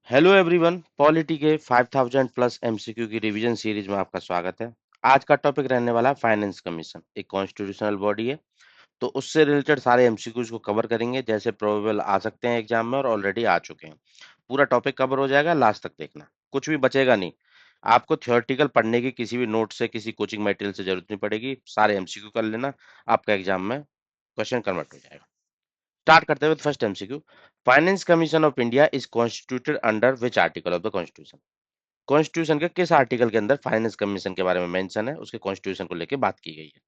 Hello everyone, polity के 5000 plus MCQ की revision series में आपका स्वागत है। आज का टॉपिक रहने वाला है फाइनेंस कमीशन, एक कॉन्स्टिट्यूशनल बॉडी है। तो उससे रिलेटेड सारे एमसीक्यूज को कवर करेंगे, जैसे प्रोबेबल आ सकते हैं एग्जाम में और ऑलरेडी आ चुके हैं। पूरा टॉपिक कवर हो जाएगा, लास्ट तक देखना, कुछ भी बचेगा नहीं। आपको थियोरेटिकल पढ़ने की किसी भी नोट से, किसी कोचिंग मटेरियल से जरूरत नहीं पड़ेगी। सारे एमसीक्यू कर लेना, आपका एग्जाम में क्वेश्चन कन्वर्ट हो जाएगा। स्टार्ट करते हुए first MCQ. Finance commission of India is constituted under which article of the constitution? Constitution के किस आर्टिकल के अंदर फाइनेंस कमीशन के बारे में मेंशन है, उसके कॉन्स्टिट्यूशन को लेकर बात की गई है।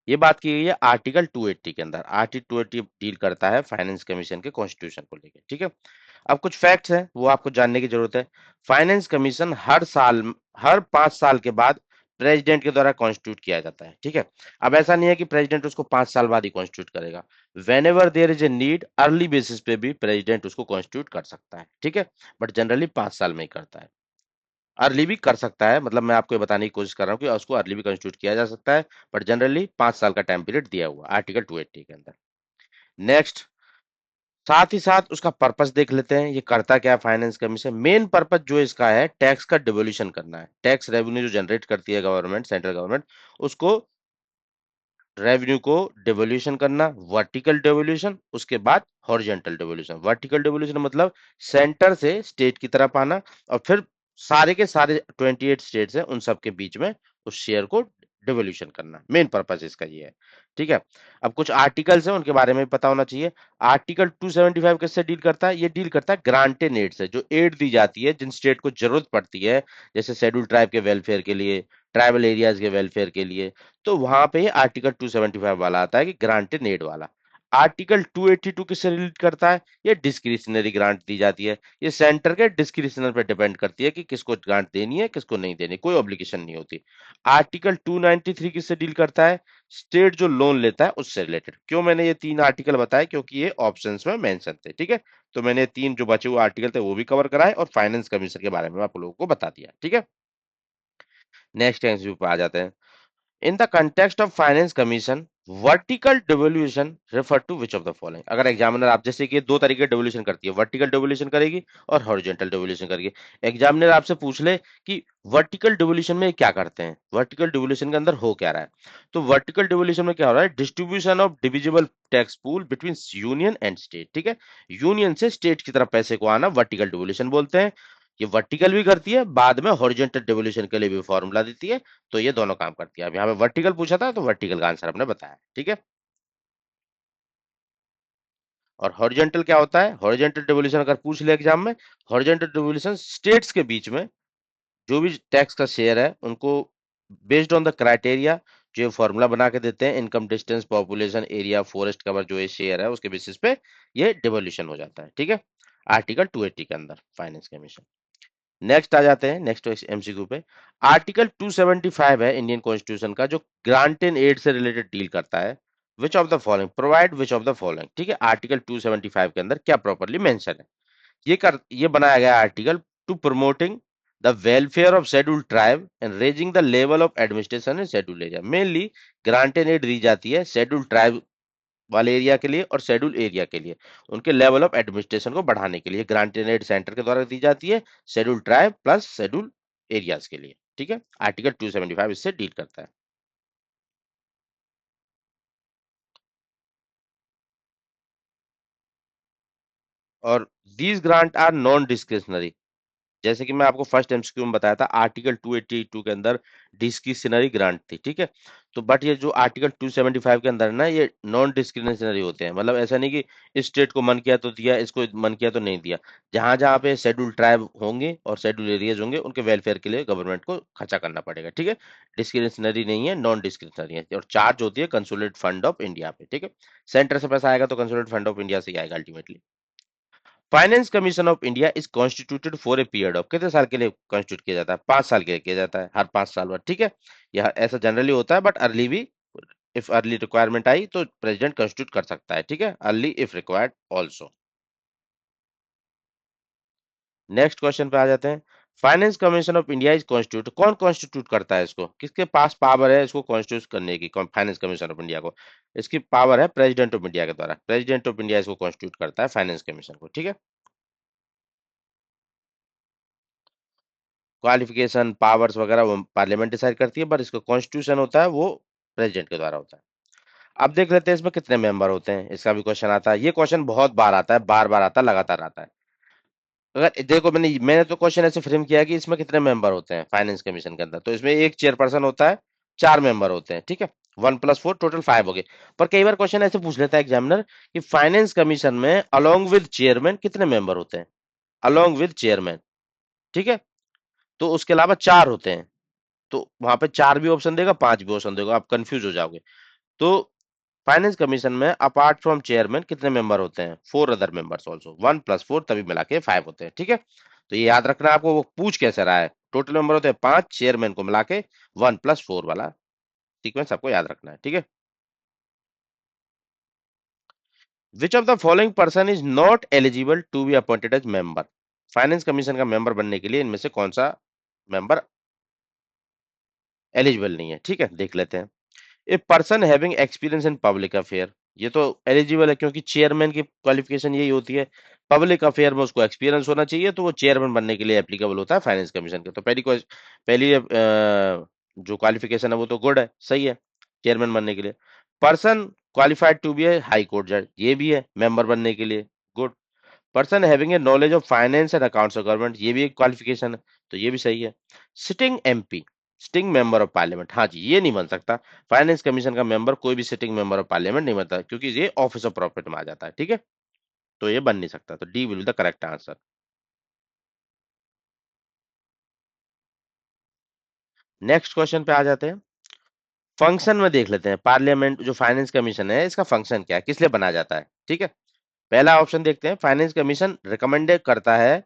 ये बात की गई है आर्टिकल 280 के अंदर। आर्टिकल 280 डील करता है फाइनेंस कमीशन के कॉन्स्टिट्यूशन को लेकर, ठीक है। अब कुछ फैक्ट्स हैं, वो आपको जानने की जरूरत है। फाइनेंस कमीशन हर साल, हर 5 साल के बाद प्रेसिडेंट के द्वारा कॉन्स्टिट्यूट किया जाता है, ठीक है। अब ऐसा नहीं है कि प्रेसिडेंट उसको 5 साल बाद ही कॉन्स्टिट्यूट करेगा। Whenever there is a need, early basis पे भी प्रेसिडेंट उसको कॉन्स्टिट्यूट कर सकता है, ठीक है। बट जनरली 5 साल में ही करता है। अर्ली भी कर सकता है, मतलब मैं आपको ये बताने की कोशिश कर रहा हूँ कि उसको अर्ली भी कॉन्स्टिट्यूट किया जा सकता है। बट जनरली 5 साल का टाइम पीरियड दिया हुआ आर्टिकल 280 के अंदर। नेक्स्ट, साथ ही साथ उसका पर्पस देख लेते हैं, ये करता क्या है फाइनेंस कमीशन। मेन पर्पस जो इसका है, टैक्स का डिवोल्यूशन करना है। टैक्स रेवेन्यू जो जनरेट करती है गवर्नमेंट, सेंट्रल गवर्नमेंट, उसको रेवेन्यू को डिवोल्यूशन करना। वर्टिकल डिवोल्यूशन, उसके बाद हॉरिजॉन्टल डिवोल्यूशन। वर्टिकल डिवोल्यूशन मतलब सेंटर से स्टेट की तरफ आना, और फिर सारे के सारे 28 स्टेट्स हैं उन सब के बीच में उस शेयर को डिवोल्यूशन करना। मेन पर्पस इसका ये है, ठीक है। अब कुछ आर्टिकल्स हैं, उनके बारे में भी पता होना चाहिए। आर्टिकल 275 किससे डील करता है? ये डील करता है ग्रांटेड एड से, जो एड दी जाती है जिन स्टेट को जरूरत पड़ती है, जैसे शेड्यूल ट्राइब के वेलफेयर के लिए, ट्राइबल एरियाज के वेलफेयर के लिए। तो वहां पे आर्टिकल 275 वाला आता है कि ग्रांटेड एड वाला। आर्टिकल 282 किससे रिलेट करता है? ये डिस्क्रिशनरी ग्रांट दी जाती है। ये सेंटर के डिस्क्रिशनर पे डिपेंड करती है कि किसको ग्रांट देनी है, किसको नहीं देनी, कोई ऑब्लिगेशन नहीं होती। आर्टिकल 293 किससे डील करता है? स्टेट जो लोन लेता है उससे रिलेटेड। क्यों मैंने ये 3 आर्टिकल बताए? क्योंकि ये ऑप्शंस में मेंशन थे, ठीक है। तो मैंने 3 जो बचे हुए आर्टिकल थे वो भी कवर कराए, और फाइनेंस कमीशन के बारे में आप लोगों को बता दिया, ठीक है। नेक्स्ट एमसीक्यू पे आ जाते हैं। In the context of finance commission, vertical devolution refer to which of the following? अगर एग्जामिनर आप, जैसे कि दो तरीके डिवोल्यूशन करती है, वर्टिकल डिवोल्यूशन करेगी और हॉरिजॉन्टल डिवोल्यूशन करेगी। एग्जामिनर आपसे पूछ ले कि वर्टिकल डिवोल्यूशन में क्या करते हैं, वर्टिकल डिवोल्यूशन के अंदर हो क्या रहा है। तो वर्टिकल डिवोल्यूशन में क्या हो रहा है? Distribution of divisible tax pool between union and state, ठीक है। यूनियन से स्टेट की तरफ पैसे को आना वर्टिकल डिवोल्यूशन बोलते हैं। ये वर्टिकल भी करती है, बाद में हॉरिजॉन्टल डिवोल्यूशन के लिए भी फॉर्मूला देती है। तो ये दोनों काम करती है। अब यहाँ पे वर्टिकल पूछा था तो वर्टिकल का आंसर हमने बताया, ठीक है। और हॉरिजॉन्टल क्या होता है? हॉरिजॉन्टल डिवोल्यूशन अगर पूछ ले एग्जाम में, हॉरिजॉन्टल डिवोल्यूशन स्टेट्स के बीच में जो भी टैक्स का शेयर है उनको बेस्ड ऑन द क्राइटेरिया, जो फॉर्मूला बना के देते हैं, income, distance, population, area, forest cover, जो ये शेयर है उसके बेसिस पे ये डिवोल्यूशन हो जाता है, ठीक है। आर्टिकल 280 के अंदर फाइनेंस कमीशन। नेक्स्ट आ जाते हैं, नेक्स्ट एमसीक्यू पे। आर्टिकल 275 है इंडियन कॉन्स्टिट्यूशन का, जो ग्रांट एंड एड से रिलेटेड डील करता है। Which of the following provide which of the following, ठीक है। आर्टिकल 275 के अंदर क्या प्रॉपरली मेंशन है? ये बनाया गया article to promoting the welfare of schedule tribe and raising the level of administration in schedule area. Mainly grant and aid दी जाती है शेड्यूल ट्राइब वाले एरिया के लिए और शेड्यूल एरिया के लिए, उनके लेवल ऑफ एडमिनिस्ट्रेशन को बढ़ाने के लिए ग्रांट एंड एड सेंटर के द्वारा दी जाती है, schedule tribe plus schedule areas के लिए, ठीक है। आर्टिकल 275 इससे डील करता है। और these grant are non discretionary. जैसे कि मैं आपको फर्स्ट एमसीक्यू में बताया था, आर्टिकल 282 के अंदर डिस्क्रिशनरी ग्रांट थी, ठीक है। तो बट ये जो आर्टिकल 275 के अंदर है ना, ये नॉन डिस्क्रिशनरी होते हैं। मतलब ऐसा नहीं कि इस स्टेट को मन किया तो दिया, इसको मन किया तो नहीं दिया। जहां जहां पे शेड्यूल ट्राइब होंगे और शेड्यूल एरियाज होंगे, उनके वेलफेयर के लिए गवर्नमेंट को खर्चा करना पड़ेगा, ठीक है। डिस्क्रिशनरी नहीं है, नॉन डिस्क्रिशनरी है। और चार्ज होती है कंसोलिडेटेड फंड ऑफ इंडिया पे, ठीक है। सेंटर से पैसा आएगा तो कंसोलिडेटेड फंड ऑफ इंडिया से ही आएगा ultimately. Finance commission of India is constituted for a period of, कितने साल के लिए कॉन्स्टिट्यूट किया जाता है? 5 साल के लिए किया जाता है, हर 5 साल बाद, ठीक है। यह ऐसा जनरली होता है, बट अर्ली भी, इफ अर्ली रिक्वायरमेंट आई तो प्रेसिडेंट कॉन्स्टिट्यूट कर सकता है, ठीक है। Early if required also. Next question पे आ जाते हैं। Finance commission of India is constitute, कौन कॉन्स्टिट्यूट करता है इसको? किसके पास पावर है इसको कॉन्स्टिट्यूट करने की, फाइनेंस कमीशन ऑफ इंडिया को? इसकी पावर है प्रेसिडेंट ऑफ इंडिया के द्वारा। प्रेसिडेंट ऑफ इंडिया इसको कॉन्स्टिट्यूट करता है फाइनेंस कमीशन को, ठीक है। क्वालिफिकेशन, पावर्स वगैरह वो पार्लियामेंट डिसाइड करती है, पर इसका कॉन्स्टिट्यूशन होता है वो प्रेसिडेंट के द्वारा होता है। अब देख लेते हैं इसमें कितने मेंबर होते हैं, इसका भी क्वेश्चन आता है। ये क्वेश्चन बहुत बार आता है, बार बार आता है, लगातार आता है। अगर देखो, मैंने तो क्वेश्चन ऐसे फ्रेम किया है कि इसमें कितने मेंबर होते हैं फाइनेंस कमीशन के अंदर, तो इसमें एक चेयरपर्सन होता है, 4 मेंबर होते हैं, ठीक है। 1 + 4 टोटल 5 हो गए। पर कई बार क्वेश्चन ऐसे पूछ लेता है एग्जामिनर कि फाइनेंस कमीशन में अलोंग विद चेयरमैन कितने मेंबर होते हैं, अलोंग विद चेयरमैन, ठीक है। तो उसके अलावा 4 होते हैं, तो वहां पे 4 भी ऑप्शन देगा, 5 भी ऑप्शन देगा, आप कंफ्यूज हो जाओगे। तो फाइनेंस कमीशन में अपार्ट फ्रॉम चेयरमैन कितने मेंबर होते हैं, 4 अदर मेंबर्स ऑल्सो, 1 + 4 तभी मिला के 5 होते हैं, ठीक है। तो ये याद रखना आपको, वो पूछ कैसे रहा है। टोटल मेंबर होते हैं 5, चेयरमैन को मिला के 1 + 4 वाला सीक्वेंस आपको याद रखना है, ठीक है। Which of the following person is not eligible to be appointed as member. Finance commission का मेंबर बनने के लिए इनमें से कौन सा मेंबर एलिजिबल नहीं है, ठीक है, देख लेते हैं। A person having experience in public affair, ये तो एलिजिबल है क्योंकि चेयरमैन की क्वालिफिकेशन यही होती है, पब्लिक अफेयर में उसको एक्सपीरियंस होना चाहिए, तो वो चेयरमैन बनने के लिए एप्लीकेबल होता है फाइनेंस कमीशन के। तो पहली जो क्वालिफिकेशन है वो तो गुड है, सही है, चेयरमैन बनने के लिए। Person qualified to be a high court जज, ये भी है मेंबर बनने के लिए, good. Person having a knowledge of finance and accounts of government, ये भी एक क्वालिफिकेशन है, तो ये भी सही है। Sitting MP, sitting member of parliament, हाँ जी, ये नहीं बन सकता। फाइनेंस कमीशन का मेंबर कोई भी सिटिंग मेंबर ऑफ पार्लियामेंट नहीं बनता, क्योंकि ये ऑफिस ऑफ प्रॉफिट में आ जाता है, ठीक है। तो ये बन नहीं सकता, तो D will be the correct answer. Next question पे आ जाते हैं। फंक्शन में देख लेते हैं, पार्लियामेंट जो फाइनेंस कमीशन है इसका फंक्शन क्या है, किस लिए बनाया जाता है, ठीक है। पहला ऑप्शन देखते हैं, फाइनेंस कमीशन रिकमेंड करता है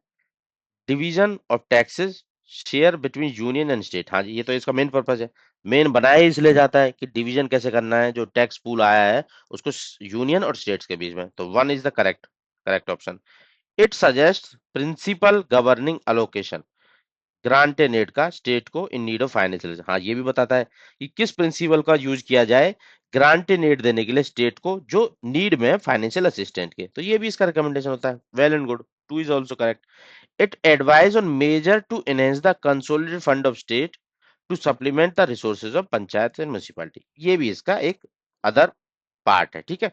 division of taxes share between union and state, हाँ जी, ये तो इसका मेन पर्पज है। मेन बनाया ही इसलिए जाता है कि डिवीजन कैसे करना है, जो टैक्स पूल आया है उसको यूनियन और स्टेट्स के बीच में, तो 1 is the correct correct option. It suggest principle governing allocation grant and aid का स्टेट को इन नीड ऑफ फाइनेंशियल, हाँ ये भी बताता है कि किस प्रिंसिपल का यूज किया जाए ग्रांट एंड एड देने के लिए स्टेट को जो नीड में फाइनेंशियल असिस्टेंट के, तो ये भी इसका रिकमेंडेशन होता है, well and good, 2 is also correct. It advise on measure to enhance the consolidated fund of state to supplement the resources of panchayat and municipality, ये भी इसका एक अदर पार्ट है, ठीक है।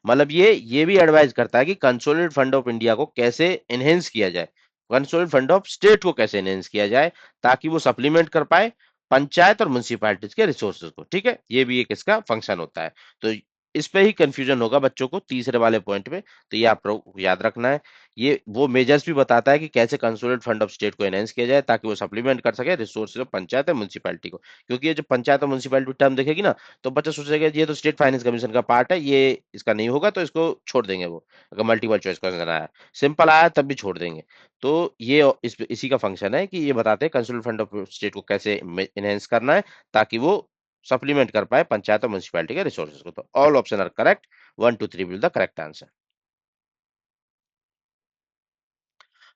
मतलब ये भी एडवाइज करता है कि कंसोलिडेटेड फंड ऑफ इंडिया को कैसे एनहेंस किया जाए, कंसोलिडेटेड फंड ऑफ स्टेट को कैसे एनहेंस किया जाए, ताकि वो सप्लीमेंट कर पाए पंचायत और म्युनिसिपैलिटीज के रिसोर्सेज को, ठीक है। ये भी एक इसका फंक्शन होता है। तो इस पे ही कंफ्यूजन होगा बच्चों को तीसरे वाले पॉइंट में, तो ये आप लोग को याद रखना है। ये वो मेजर्स भी बताता है कि कैसे कंसोलिडेटेड फंड ऑफ स्टेट को एनहेंस किया जाए ताकि वो सप्लीमेंट कर सके रिसोर्सेज ऑफ पंचायत और म्युनिसिपैलिटी को। क्योंकि ये जो पंचायत और म्युनिसिपैलिटी टर्म देखेगी ना, तो बच्चा सोचेगा ये तो स्टेट फाइनेंस कमीशन का पार्ट है, ये इसका नहीं होगा, तो इसको छोड़ देंगे वो, अगर मल्टीपल चॉइस क्वेश्चन आया, सिंपल आया तब भी छोड़ देंगे। तो ये इसी का फंक्शन है कि ये बताते हैं कंसोलिडेटेड फंड ऑफ स्टेट को कैसे एनहेंस करना है ताकि वो सप्लीमेंट कर पाए पंचायत और म्युनिसिपैलिटी के रिसोर्सेज को। तो all option are correct, 1 2 3 will the correct answer.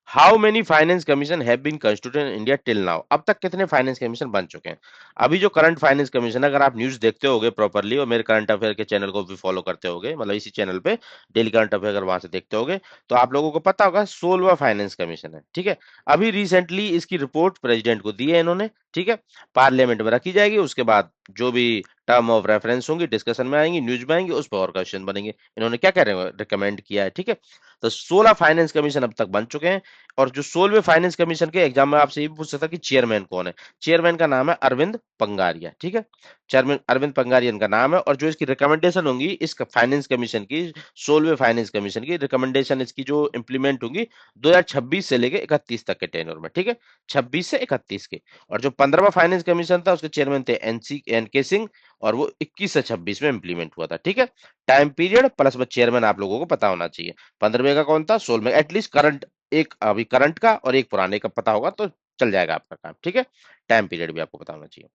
How many finance commission have been constituted in India till now, अब तक कितने फाइनेंस कमीशन बन चुके हैं। अभी जो करंट फाइनेंस कमीशन है, अगर आप न्यूज देखते होगे प्रॉपरली और मेरे करंट अफेयर के चैनल को भी फॉलो करते होगे, मतलब इसी चैनल पे डेली करंट अफेयर अगर वहां से देखते होगे, तो आप लोगों को पता होगा 16वां फाइनेंस कमीशन है, ठीक है। अभी रिसेंटली इसकी रिपोर्ट प्रेसिडेंट को दी है इन्होंने, ठीक है। पार्लियामेंट में रखी जाएगी, उसके बाद जो भी टर्म ऑफ रेफरेंस होंगी डिस्कशन में आएंगी, न्यूज में आएंगी, उस पर और क्वेश्चन बनेंगे इन्होंने क्या कह रहे हैं रिकमेंड किया है, ठीक है। तो 16 फाइनेंस कमीशन अब तक बन चुके हैं। और जो 16वें फाइनेंस कमीशन के एग्जाम में आपसे ये भी पूछ सकता कि चेयरमैन कौन है, चेयरमैन का नाम है अरविंद पंगारिया, ठीक है। चेयरमैन अरविंद पंगारियन का नाम है, और जो इसकी रिकमेंडेशन होंगी इस फाइनेंस कमीशन की, 16वें फाइनेंस कमीशन की रिकमेंडेशन इसकी जो इंप्लीमेंट होंगी 2026 से लेके 31 तक के टेन्योर में, ठीक है, 26 से 31 के। और जो 15वां फाइनेंस कमीशन था उसके चेयरमैन थे एन के सिंह, और वो 21 से 26 में इंप्लीमेंट हुआ था, ठीक है। टाइम पीरियड प्लस बस चेयरमैन आप लोगों को पता होना चाहिए। 15वें का कौन था, 16वें, एटलीस्ट करंट, एक अभी करंट का और एक पुराने का पता होगा तो चल जाएगा आपका काम, ठीक है। टाइम पीरियड भी आपको पता होना चाहिए।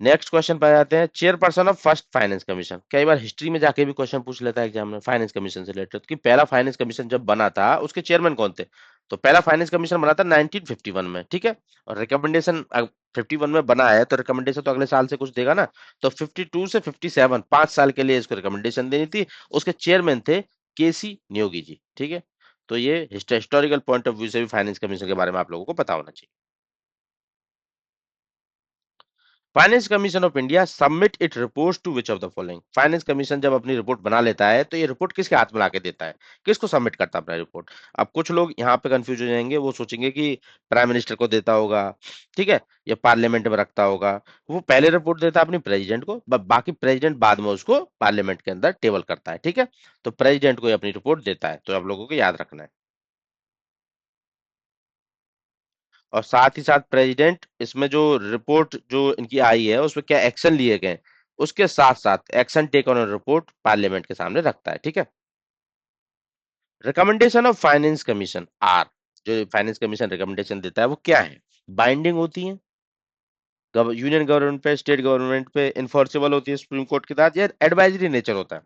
नेक्स्ट क्वेश्चन पे आ जाते हैं, chairperson of first finance commission, कई बार हिस्ट्री में जाके भी क्वेश्चन पूछ लेता है एग्जाम में फाइनेंस कमीशन से रिलेटेड कि पहला फाइनेंस कमीशन जब बना था उसके चेयरमैन कौन थे। तो पहला फाइनेंस कमीशन बना था 1951 में, ठीक है। और रिकमेंडेशन 51 में बना है तो रिकमेंडेशन तो अगले साल से कुछ देगा ना, तो 52 से 57 5 साल के लिए इसको रिकमेंडेशन देनी थी। उसके चेयरमैन थे के सी नियोगी जी, ठीक है। तो ये हिस्टोरिकल पॉइंट ऑफ व्यू से भी फाइनेंस कमीशन के बारे में आप लोगों को पता होना चाहिए। Finance commission of India submit it reports to which of the following. Finance commission जब अपनी रिपोर्ट बना लेता है तो ये रिपोर्ट किसके हाथ में लाके देता है, किसको सबमिट करता है अपना रिपोर्ट। अब कुछ लोग यहाँ पे कंफ्यूज हो जाएंगे, वो सोचेंगे कि प्राइम मिनिस्टर को देता होगा, ठीक है, या पार्लियामेंट में रखता होगा। वो पहले रिपोर्ट देता है अपनी प्रेसिडेंट को, बाकी प्रेसिडेंट बाद में उसको पार्लियामेंट के अंदर टेबल करता है, ठीक है। तो प्रेसिडेंट को ये अपनी रिपोर्ट देता है, तो आप लोगों को याद रखना है। और साथ ही साथ प्रेसिडेंट इसमें जो रिपोर्ट जो इनकी आई है उसमें क्या एक्शन लिए गए, उसके साथ साथ action take on report parliament के सामने रखता है, ठीक है। Recommendation of finance commission are, जो फाइनेंस कमीशन रिकमेंडेशन देता है वो क्या है, बाइंडिंग होती है यूनियन गवर्नमेंट पे, स्टेट गवर्नमेंट पे, इन्फोर्सेबल होती है सुप्रीम कोर्ट के तहत, या एडवाइजरी नेचर होता है।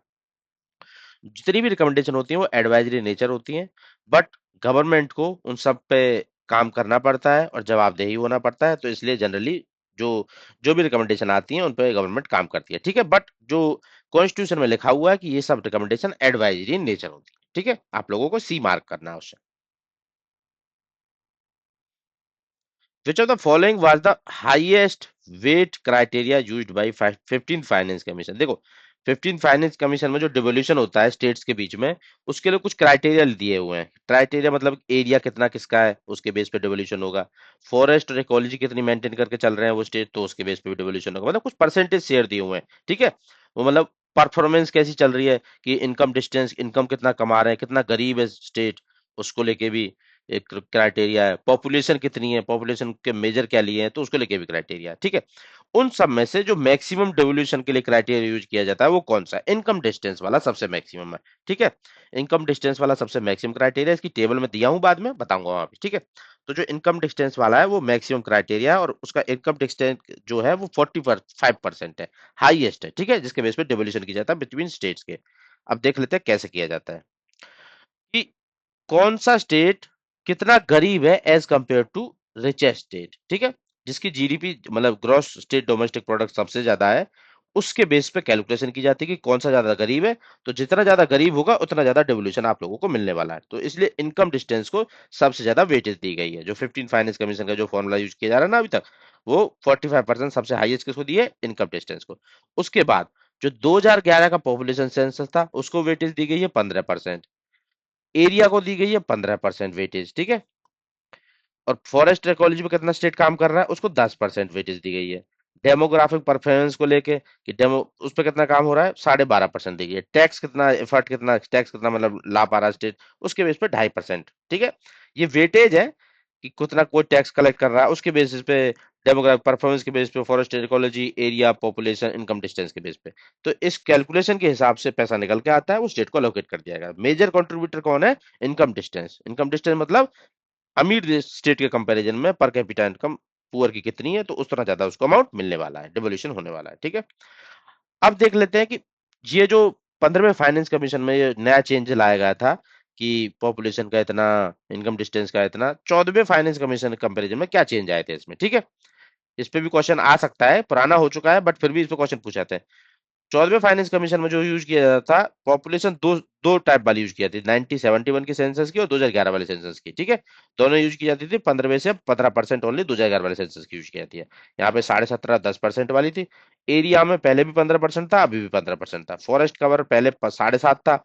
जितनी भी रिकमेंडेशन होती है वो एडवाइजरी नेचर होती है, बट गवर्नमेंट को उन सब पे काम करना पड़ता है और जवाबदेही होना पड़ता है, तो इसलिए जनरली जो जो भी रिकमेंडेशन आती है उन पे गवर्नमेंट काम करती है, ठीक है। बट जो कॉन्स्टिट्यूशन में लिखा हुआ है कि ये सब रिकमेंडेशन एडवाइजरी नेचर होती है, ठीक है, आप लोगों को सी मार्क करना है उससे। Which of the following was the highest weight criteria used by 15 finance commission. देखो 15 फाइनेंस कमीशन में जो डिवोल्यूशन होता है स्टेट्स के बीच में, उसके लिए कुछ क्राइटेरिया दिए हुए हैं। क्राइटेरिया मतलब एरिया कितना किसका है उसके बेस पे डिवोल्यूशन होगा, फॉरेस्ट और इकोलॉजी कितनी मेंटेन करके चल रहे हैं वो स्टेट, तो उसके बेस पे भी डिवोल्यूशन होगा। मतलब कुछ परसेंटेज शेयर दिए हुए हैं, ठीक है। वो मतलब परफॉर्मेंस कैसी चल रही है, कि इनकम डिस्टेंस, इनकम कितना कमा रहे हैं, कितना गरीब है स्टेट, उसको लेके भी एक क्राइटेरिया है। पॉपुलेशन कितनी है, पॉपुलेशन के मेजर क्या लिए हैं, तो उसको लेके भी क्राइटेरिया है, ठीक है। उन सब में से जो मैक्सिमम डेवोल्यूशन के लिए क्राइटेरिया यूज किया जाता है वो कौन सा है, इनकम डिस्टेंस वाला सबसे मैक्सिमम है, ठीक है। इनकम डिस्टेंस वाला सबसे मैक्सिमम क्राइटेरिया, इसकी टेबल में दिया हूं, बाद में बताऊंगा वहां पे, ठीक है। तो जो इनकम डिस्टेंस वाला है वो मैक्सिमम क्राइटेरिया है, और उसका इनकम डिस्टेंस जो है वो 45% है, हाईएस्ट है, ठीक है, जिसके बेस पे डेवोल्यूशन किया जाता है बिटवीन स्टेट्स के। अब देख लेते हैं कैसे किया जाता है कि कौन सा स्टेट कितना गरीब है as compare to richest state, ठीक है। जिसकी जीडीपी मतलब ग्रॉस स्टेट डोमेस्टिक प्रोडक्ट सबसे ज्यादा है, उसके बेस पे कैलकुलेशन की जाती है कि कौन सा ज्यादा गरीब है। तो जितना ज्यादा गरीब होगा उतना ज्यादा डेवोल्यूशन आप लोगों को मिलने वाला है, तो इसलिए इनकम डिस्टेंस को सबसे ज्यादा वेटेज दी गई है। जो 15 फाइनेंस कमीशन का जो फॉर्मूला यूज किया जा रहा है ना अभी तक, वो 45% सबसे हाईएस्ट किसको दिए, इनकम डिस्टेंस को। उसके बाद जो 2011 का पॉपुलेशन सेंसस था उसको वेटेज दी गई है 15%, एरिया को दी गई है 15% वेटेज, ठीक है। और फॉरेस्ट इकोलॉजी पे कितना स्टेट काम कर रहा है उसको 10% वेटेज दी गई है। डेमोग्राफिक परफॉर्मेंस को लेके कि डेमो उस पर कितना काम हो रहा है 12.5% दी गई है। टैक्स कितना एफर्ट, कितना टैक्स, कितना मतलब ला पा रहा है स्टेट, उसके बेस पे 2.5%, ठीक है। ये वेटेज है कि कितना कोई टैक्स कलेक्ट कर रहा है उसके बेसिस पे, डेमोग्राफिक परफॉर्मेंस के बेस पे, forest ecology, area, population, income distance के बेस पे। तो इस कैलकुलेशन के हिसाब से पैसा निकल के आता है, वो स्टेट को अलोकेट कर दिया जाएगा। मेजर कंट्रीब्यूटर कौन है, इनकम डिस्टेंस। इनकम डिस्टेंस मतलब अमीर स्टेट के कंपैरिजन में पर कैपिटा इनकम पुअर की कितनी है, तो उस तरह ज्यादा उसको अमाउंट मिलने वाला है, डिवोल्यूशन होने वाला है, ठीक है। अब देख लेते हैं कि ये जो 15वें फाइनेंस कमीशन में ये नया चेंज लाया गया था कि पॉपुलेशन का इतना, इनकम डिस्टेंस का इतना, 14वें फाइनेंस कमीशन कंपैरिजन में क्या चेंज आए थे इसमें, ठीक है। इस पे भी क्वेश्चन आ सकता है, पुराना हो चुका है बट फिर भी इस पे क्वेश्चन पूछा जाते हैं। 14वें फाइनेंस कमीशन में जो यूज किया जाता था पॉपुलेशन, दो दो टाइप वाली यूज किया थी, 1971 की सेंसस की और 2011 वाले सेंसस की, ठीक है। दोनों यूज की जाती थी। 15वें से 15% ओनली 2011 वाले सेंसस की यूज की जाती है। यहाँ पे 17.5 10% वाली थी। एरिया में पहले भी 15% था, अभी भी 15% था। फॉरेस्ट कवर पहले 7.5 था,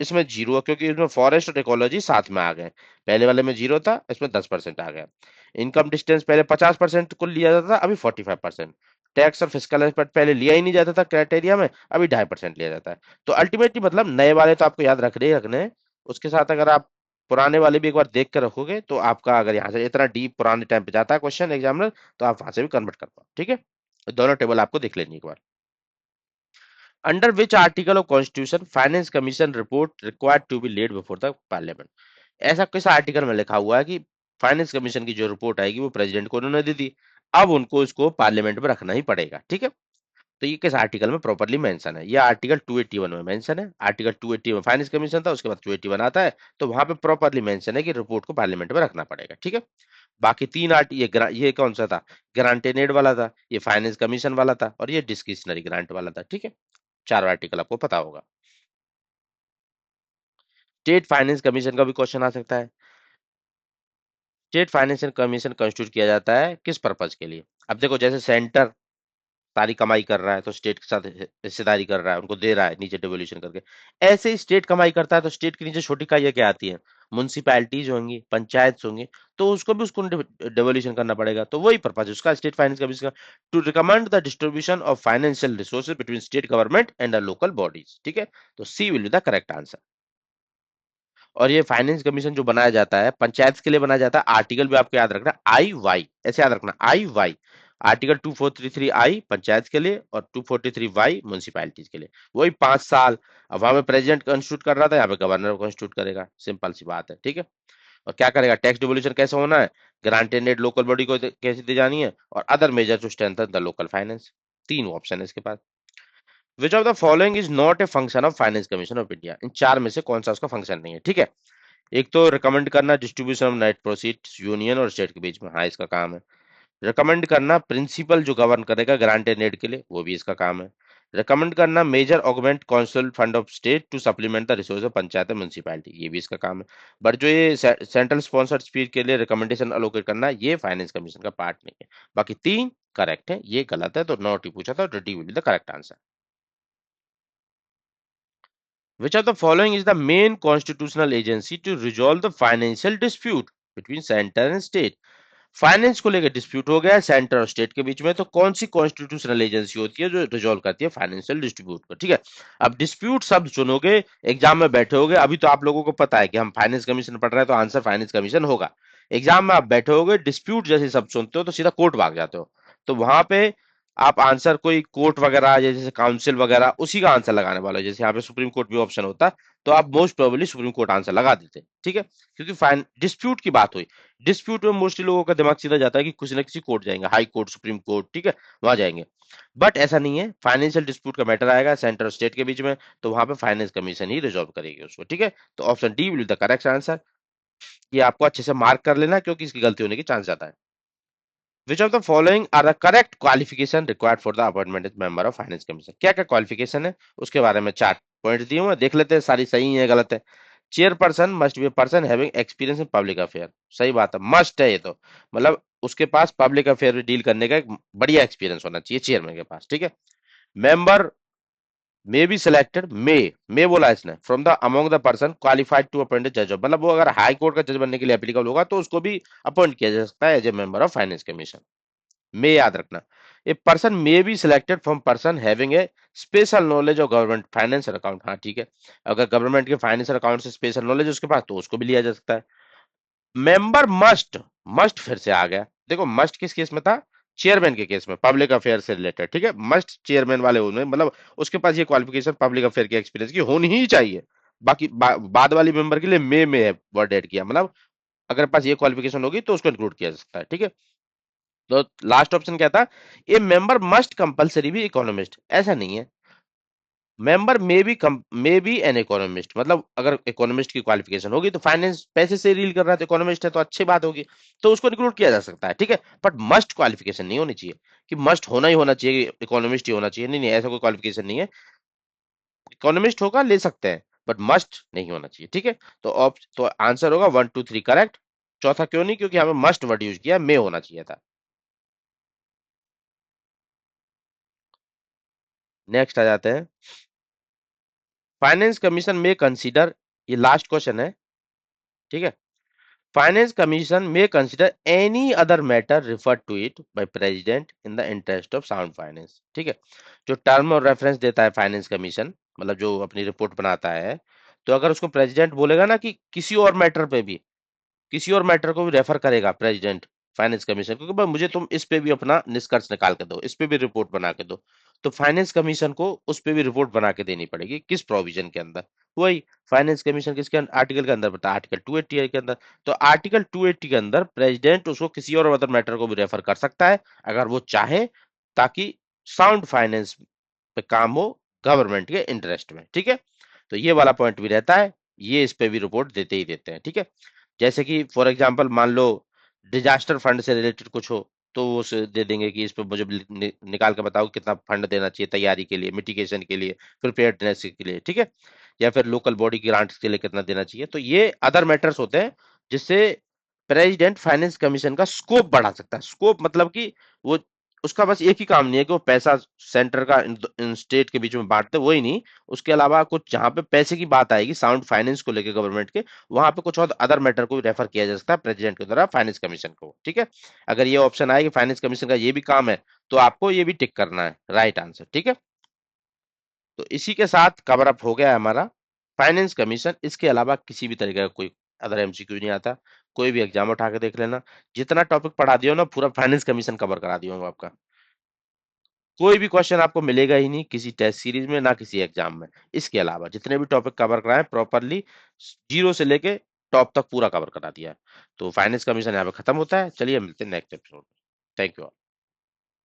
इसमें जीरो है क्योंकि इसमें फॉरेस्ट और इकोलॉजी साथ में आ गए। पहले वाले में जीरो था, इसमें 10% आ गया। इनकम डिस्टेंस पहले 50% को लिया जाता था, अभी 45%। टैक्स और फिजिकल एस्पेक्ट पहले लिया ही नहीं जाता था क्राइटेरिया में, अभी 2.5% लिया जाता है। तो अल्टीमेटली मतलब नए वाले तो आपको याद रखने ही रखने हैं। उसके साथ अगर आप पुराने वाले भी एक बार देख कर रखोगे तो आपका, अगर यहाँ से इतना डीप पुराने टाइम पे जाता है क्वेश्चन एग्जामिनर, तो आप वहां से भी कन्वर्ट कर पाओ, ठीक है। दोनों टेबल आपको देख लेनी एक बार। Under which article of constitution finance commission report required to be laid before the parliament. ऐसा किस आर्टिकल में लिखा हुआ है कि फाइनेंस कमीशन की जो रिपोर्ट आएगी वो प्रेसिडेंट को उन्होंने दे दी, अब उनको इसको पार्लियामेंट में रखना ही पड़ेगा, ठीक है। तो ये किस आर्टिकल में प्रॉपरली मेंशन है, ये आर्टिकल 281 में मेंशन है। आर्टिकल 280 में फाइनेंस कमीशन था, उसके बाद 281 आता है, तो वहां पे प्रॉपरली मेंशन है कि रिपोर्ट को पार्लियामेंट में रखना पड़ेगा, ठीक है। बाकी तीन आर्ट ये कौन सा था, ग्रांटेनेड वाला था, ये फाइनेंस कमीशन वाला था, और ये डिस्क्रिशनरी ग्रांट वाला था, ठीक है। चार आर्टिकल आपको पता होगा। स्टेट फाइनेंस कमीशन का भी क्वेश्चन आ सकता है। स्टेट फाइनेंस कमीशन कंस्टिट्यूट किया जाता है किस पर्पज के लिए? अब देखो, जैसे सेंटर सारी कमाई कर रहा है तो स्टेट के साथ हिस्सेदारी कर रहा है, उनको दे रहा है नीचे डिवोल्यूशन करके। ऐसे ही स्टेट कमाई करता है तो स्टेट के नीचे छोटी इकाइयां क्या आती है? म्युनिसिपैलिटीज होंगी, पंचायत होंगी, तो उसको भी उसको डिवोल्यूशन करना पड़ेगा। तो वही पर्पज है उसका, state finance commission, to recommend the distribution of financial resources between state government and the local bodies. ठीक है, तो C will be the correct answer. और ये फाइनेंस कमीशन जो बनाया जाता है पंचायत के लिए बनाया जाता है, आर्टिकल भी आपको याद रखना, आई वाई, ऐसे याद रखना, आई वाई। आर्टिकल 2433 आई पंचायत के लिए और 243 वाई म्यूनिसिपैलिटीज के लिए। वही 5 साल। अब वहां पे प्रेसिडेंट कॉन्स्टिट्यूट कर रहा था, यहाँ पे गवर्नर कॉन्स्टिट्यूट करेगा, सिंपल सी बात है। ठीक है, और क्या करेगा? टैक्स डिवोल्यूशन कैसे होना है, ग्रांटेड एड लोकल बॉडी को कैसे दी जानी है, और other measure to strengthen the local finance. तीन ऑप्शन है इसके पास। Which of the following is not a function of finance commission of India? इन चार में से कौन सा उसका फंक्शन नहीं है? ठीक है, एक तो रिकमेंड करना distribution of net proceeds union और स्टेट के बीच में, हाँ इसका काम है। रिकमेंड करना प्रिंसिपल जो गवर्न करेगा ग्रांट एंड एड के लिए, वो भी इसका काम है। रिकमेंड करना measure augment council fund of state to supplement the resource of panchayat municipality, ये भी इसका काम है। बट जो ये सेंट्रल स्पॉन्सर्ड स्पीच के लिए रिकमेंडेशन अलोकेट करना, ये फाइनेंस कमीशन का पार्ट नहीं है। बाकी तीन करेक्ट है, ये गलत है, तो नॉट ही पूछा था, तो D will be the correct answer. Which of the following is the main constitutional agency to resolve the financial dispute between center and state? Finance को लेकर डिस्प्यूट हो गया है सेंटर और स्टेट के बीच में, तो कौन सी कॉन्स्टिट्यूशनल एजेंसी होती है जो रिजॉल्व करती है फाइनेंशियल डिस्प्यूट को? ठीक है, अब डिस्प्यूट शब्द सुनोगे, एग्जाम में बैठे होगे, अभी तो आप लोगों को पता है कि हम फाइनेंस कमीशन पढ़ रहे हैं तो आंसर फाइनेंस कमीशन होगा। एग्जाम में आप बैठे होगे, डिस्प्यूट जैसे शब्द सुनते हो तो सीधा कोर्ट भाग जाते हो, तो वहां पे आप आंसर कोई कोर्ट वगैरह जैसे काउंसिल वगैरह उसी का आंसर लगाने वाले हो। जैसे यहाँ पे सुप्रीम कोर्ट भी ऑप्शन होता, तो आप most probably supreme court answer लगा देते। ठीक है, क्योंकि फाइन डिस्प्यूट की बात हुई, डिस्प्यूट में मोस्टली लोगों का दिमाग सीधा जाता है कि किसी ना किसी कोर्ट जाएंगे, हाई कोर्ट, सुप्रीम कोर्ट, ठीक है, वहां जाएंगे। बट ऐसा नहीं है, फाइनेंशियल डिस्प्यूट का मैटर आएगा सेंटर और स्टेट के बीच में, तो वहां पे फाइनेंस कमीशन ही रिजॉल्व करेगी उसको। ठीक है, तो option D will the correct answer. ये आपको अच्छे से मार्क कर लेना क्योंकि इसकी गलती होने की चांस ज्यादा है। Which of the following are the correct qualification required for the appointment as member of finance commission? क्या क्या क्वालिफिकेशन है उसके बारे में चार पॉइंट दिए हुए हैं, देख लेते हैं सारी सही है गलत है। Chairperson must be person having experience in public affair, सही बात है, मस्ट है ये तो, मतलब उसके पास पब्लिक अफेयर में डील करने का एक बढ़िया एक्सपीरियंस होना चाहिए चेयरमैन के पास। ठीक है, member may be selected, may बोला इसने, from the among the person qualified to appoint जज, मतलब वो अगर हाई कोर्ट का जज बनने के लिए एप्लीकेबल होगा तो उसको भी अपॉइंट किया जा सकता है as a member of finance commission. मे याद रखना, a person may be selected from person having a special knowledge of government finance account, हाँ ठीक है, अगर गवर्नमेंट के फाइनेंशियल अकाउंट से स्पेशल नॉलेज है उसके पास तो उसको भी लिया जा सकता है। मेंबर मस्ट, मस्ट फिर से आ गया, देखो मस्ट किस केस में था? चेयरमैन के केस में, पब्लिक अफेयर से रिलेटेड। ठीक है, मस्ट चेयरमैन वाले उनमें, मतलब उसके पास ये क्वालिफिकेशन पब्लिक अफेयर के एक्सपीरियंस की होनी ही चाहिए। बाकी बाद वाली मेंबर के लिए मे है वर्ड ऐड किया, मतलब अगर पास ये क्वालिफिकेशन होगी तो उसको इंक्लूड किया जा सकता है। ठीक है, तो लास्ट ऑप्शन क्या था? ए मेंबर मस्ट कंपलसरी भी इकोनॉमिस्ट, ऐसा नहीं है। Member may B an economist, मतलब अगर इकोनॉमिस्ट की क्वालिफिकेशन होगी तो फाइनेंस पैसे से डील कर रहा है तो इकोनॉमिस्ट है तो अच्छी बात होगी, तो उसको इंक्लूड किया जा सकता है। ठीक है, बट मस्ट क्वालिफिकेशन नहीं होनी चाहिए कि मस्ट होना ही होना चाहिए, इकोनॉमिस्ट ही होना चाहिए, नहीं नहीं, ऐसा कोई क्वालिफिकेशन नहीं है। इकोनॉमिस्ट होगा ले सकते हैं बट मस्ट नहीं होना चाहिए। ठीक है, तो आंसर होगा 1 2 3 करेक्ट। चौथा क्यों नहीं? क्योंकि हमें मस्ट वर्ड यूज किया, मे होना चाहिए था। नेक्स्ट आ जाते हैं, फाइनेंस कमीशन में कंसीडर, ये लास्ट क्वेश्चन है। ठीक है, फाइनेंस कमीशन में consider any other matter refer to it by president in the interest of sound finance. ठीक है, जो टर्म और रेफरेंस देता है फाइनेंस कमीशन, मतलब जो अपनी रिपोर्ट बनाता है, तो अगर उसको प्रेसिडेंट बोलेगा ना कि किसी और मैटर पे भी, किसी और मैटर को भी रेफर करेगा प्रेसिडेंट फाइनेंस कमीशन को कि भाई मुझे तुम इस पे भी अपना निष्कर्ष निकाल के दो, इस पे भी रिपोर्ट बना के दो, तो फाइनेंस कमीशन को उस पे भी रिपोर्ट बना के देनी पड़ेगी। किस प्रोविजन के अंदर? वही फाइनेंस कमीशन किसके आर्टिकल के अंदर बता, आर्टिकल 280 के अंदर। तो आर्टिकल 280 के अंदर प्रेसिडेंट उसको किसी और अदर मैटर को भी रेफर कर सकता है अगर वो चाहे, ताकि साउंड फाइनेंस पे काम हो गवर्नमेंट के इंटरेस्ट में। ठीक है, तो ये वाला पॉइंट भी रहता है, ये इस पे भी रिपोर्ट देते ही देते हैं। ठीक है, जैसे कि फॉर एग्जांपल मान लो डिजास्टर फंड से रिलेटेड कुछ हो, तो वो उसे दे देंगे कि इस पे मुझे निकाल के बताओ कितना फंड देना चाहिए तैयारी के लिए, मिटिगेशन के लिए, प्रिपेयर्डनेस के लिए। ठीक है, या फिर लोकल बॉडी ग्रांट के लिए कितना देना चाहिए। तो ये अदर मैटर्स होते हैं जिससे प्रेसिडेंट फाइनेंस कमीशन का स्कोप बढ़ा सकता है। स्कोप मतलब कि वो, उसका बस एक ही काम नहीं है कि वो पैसा सेंटर का इन स्टेट के बीच में बांटते, वही नहीं, उसके अलावा कुछ जहां पे पैसे की बात आएगी साउंड फाइनेंस को लेकर गवर्नमेंट के, वहां पे कुछ और अदर मैटर को भी रेफर किया जा सकता है प्रेसिडेंट के द्वारा फाइनेंस कमीशन को। ठीक है, अगर ये ऑप्शन आए कि फाइनेंस कमीशन का ये भी काम है, तो आपको ये भी टिक करना है, राइट आंसर। ठीक है, तो इसी के साथ कवर अप हो गया है हमारा फाइनेंस कमीशन। इसके अलावा किसी भी तरीके का कोई अदर एमसीक्यू नहीं आता, कोई भी एग्जाम उठा के देख लेना, जितना टॉपिक पढ़ा दिया हो ना पूरा फाइनेंस कमीशन कवर करा दिया हूँ आपका। कोई भी क्वेश्चन आपको मिलेगा ही नहीं किसी टेस्ट सीरीज में, ना किसी एग्जाम में। इसके अलावा जितने भी टॉपिक कवर कराए प्रॉपरली, जीरो से लेके टॉप तक पूरा कवर करा दिया है। तो फाइनेंस कमीशन यहाँ पे खत्म होता है। चलिए मिलते हैं नेक्स्ट एपिसोड में। Thank you.